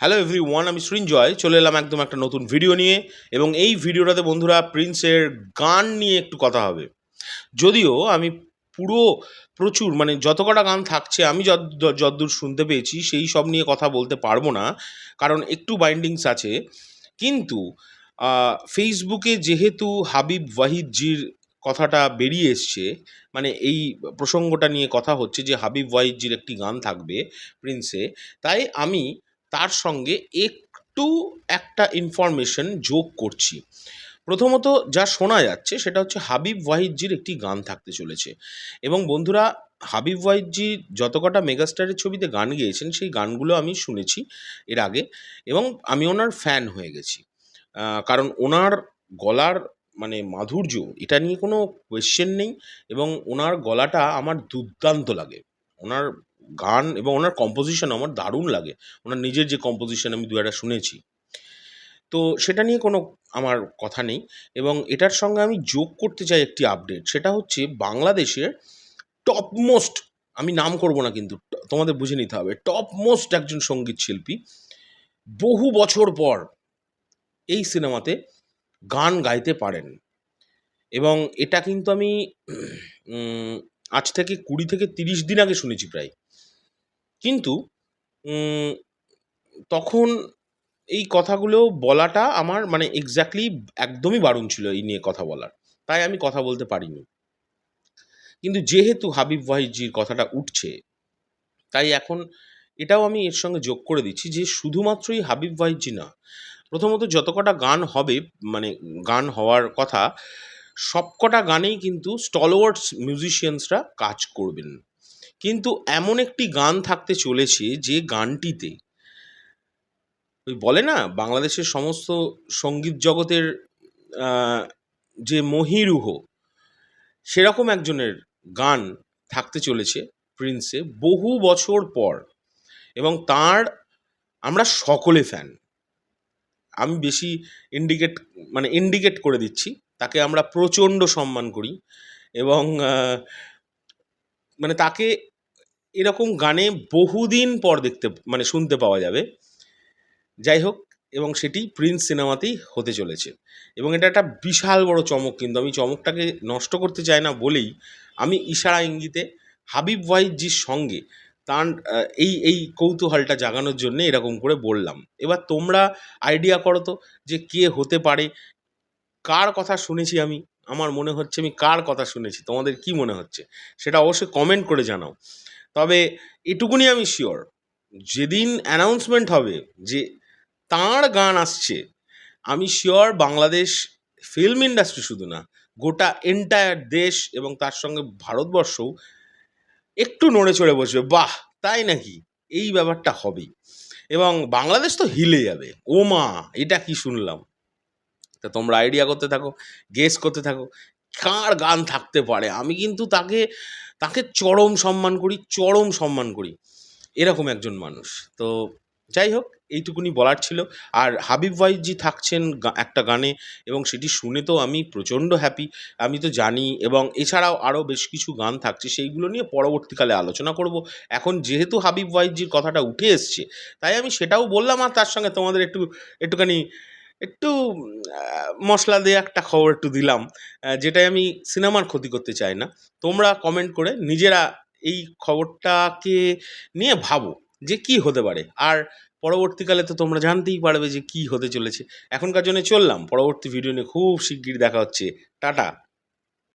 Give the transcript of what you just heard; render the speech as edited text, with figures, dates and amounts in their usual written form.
Hello everyone, আমি সৃঞ্জয় চলে এলাম একদম একটা নতুন ভিডিও নিয়ে। এবং এই ভিডিওটাতে বন্ধুরা প্রিন্সের গান নিয়ে একটু কথা হবে। যদিও আমি পুরো প্রচুর মানে যত কটা গান থাকছে আমি যতদূর শুনতে পেয়েছি সেই সব নিয়ে কথা বলতে পারবো না, কারণ একটু বাইন্ডিংস আছে। কিন্তু ফেসবুকে যেহেতু হাবিব ওয়াহিদজির কথাটা বেরিয়ে এসছে, মানে এই প্রসঙ্গটা নিয়ে কথা হচ্ছে যে হাবিব ওয়াহিদজির একটি গান থাকবে প্রিন্সে, তাই আমি তার সঙ্গে একটু একটা ইনফরমেশন যোগ করছি। প্রথমত যা শোনা যাচ্ছে সেটা হচ্ছে হাবিব ওয়াহিদজির একটি গান থাকতে চলেছে। এবং বন্ধুরা, হাবিব ওয়াহিদজি যত কটা মেগাস্টারের ছবিতে গান গেয়েছেন সেই গানগুলো আমি শুনেছি এর আগে, এবং আমি ওনার ফ্যান হয়ে গেছি। কারণ ওনার গলার মানে মাধুর্য, এটা নিয়ে কোনো কোয়েশ্চেন নেই। এবং ওনার গলাটা আমার দুর্দান্ত লাগে। ওনার গান এবং ওনার কম্পোজিশন আমার দারুণ লাগে। ওনার নিজের যে কম্পোজিশন আমি দু একটা শুনেছি, তো সেটা নিয়ে কোনো আমার কথা নেই। এবং এটার সঙ্গে আমি যোগ করতে চাই একটি আপডেট, সেটা হচ্ছে বাংলাদেশের টপ মোস্ট, আমি নাম করব না কিন্তু তোমাদের বুঝে নিতে হবে, টপ মোস্ট একজন সঙ্গীত শিল্পী বহু বছর পর এই সিনেমাতে গান গাইতে পারেন। এবং এটা কিন্তু আমি উম, আজ থেকে 20 থেকে 30 দিন আগে শুনেছি প্রায়। কিন্তু উম, তখন এই কথাগুলো বলাটা আমার মানে এক্স্যাক্টলি একদমই বারণ ছিল এই নিয়ে কথা বলার, তাই আমি কথা বলতে পারিনি। কিন্তু যেহেতু হাবিব ওয়াহিদজির কথাটা উঠছে, তাই এখন এটাও আমি এর সঙ্গে যোগ করে দিচ্ছি যে শুধুমাত্রই হাবিব ওয়াহিদজি না, প্রথমত যত কটা গান হবে, মানে গান হওয়ার কথা, সবকটা গানেই কিন্তু স্টলওয়ার্ডস মিউজিশিয়ানসরা কাজ করবেন। কিন্তু এমন একটি গান থাকতে চলেছে যে গানটিতে ওই বলে না বাংলাদেশের সমস্ত সঙ্গীত জগতের আহ, যে মহিরুহ, সেরকম একজনের গান থাকতে চলেছে প্রিন্সে বহু বছর পর। এবং তার আমরা সকলে ফ্যান। আমি বেশি ইন্ডিকেট ইন্ডিকেট করে দিচ্ছি, তাকে আমরা প্রচণ্ড সম্মান করি। এবং তাকে এরকম গানে বহুদিন পর দেখতে শুনতে পাওয়া যাবে। যাই হোক, এবং সেটি প্রিন্স সিনেমাতেই হতে চলেছে। এবং এটা একটা বিশাল বড় চমক, কিন্তু আমি চমকটাকে নষ্ট করতে চাই না বলেই আমি ইশারা ইঙ্গিতে হাবিব ওয়াহিদজির সঙ্গে তার এই কৌতূহলটা জাগানোর জন্য এরকম করে বললাম। এবার তোমরা আইডিয়া করো তো যে কে হতে পারে, কার কথা শুনেছি আমি। আমার মনে হচ্ছে আমি কার কথা শুনেছি, তোমাদের কি মনে হচ্ছে সেটা অবশ্যই কমেন্ট করে জানাও। তবে এটুকুনি আমি শিওর, যেদিন অ্যানাউন্সমেন্ট হবে যে তাঁর গান আসছে, আমি শিওর বাংলাদেশ ফিল্ম ইন্ডাস্ট্রি শুধু না, গোটা এন্টায়ার দেশ এবং তার সঙ্গে ভারতবর্ষও একটু নড়ে চড়ে বসবে, বাহ তাই নাকি, এই ব্যাপারটা হবেই। এবং বাংলাদেশ তো হিলে যাবে, ও মা এটা কি শুনলাম। তা তোমরা আইডিয়া করতে থাকো, গেস করতে থাকো কার গান থাকতে পারে। আমি কিন্তু তাকে তাকে চরম সম্মান করি, চরম সম্মান করি, এরকম একজন মানুষ। তো যাই হোক, এইটুকুনি বলার ছিল। আর হাবিব ওয়াহিদজি থাকছেন একটা গানে, এবং সেটি শুনে তো আমি প্রচণ্ড হ্যাপি। আমি তো জানি, এবং এছাড়াও আরও বেশ কিছু গান থাকছে, সেইগুলো নিয়ে পরবর্তীকালে আলোচনা করব। এখন যেহেতু হাবিব ওয়াহিদজির কথাটা উঠে এসছে, তাই আমি সেটাও বললাম। আর তার সঙ্গে তোমাদের একটুখানি একটু মশলা দিয়ে একটা খবর একটু দিলাম, যেটাই আমি সিনেমার ক্ষতি করতে চাই না। তোমরা কমেন্ট করে নিজেরা এই খবরটাকে নিয়ে ভাবো যে কি হতে পারে। আর পরবর্তীকালে তো তোমরা জানতেই পারবে যে কি হতে চলেছে। এখনকার জন্য চললাম, পরবর্তী ভিডিও নিয়ে খুব শিগগির দেখা হচ্ছে। টাটা।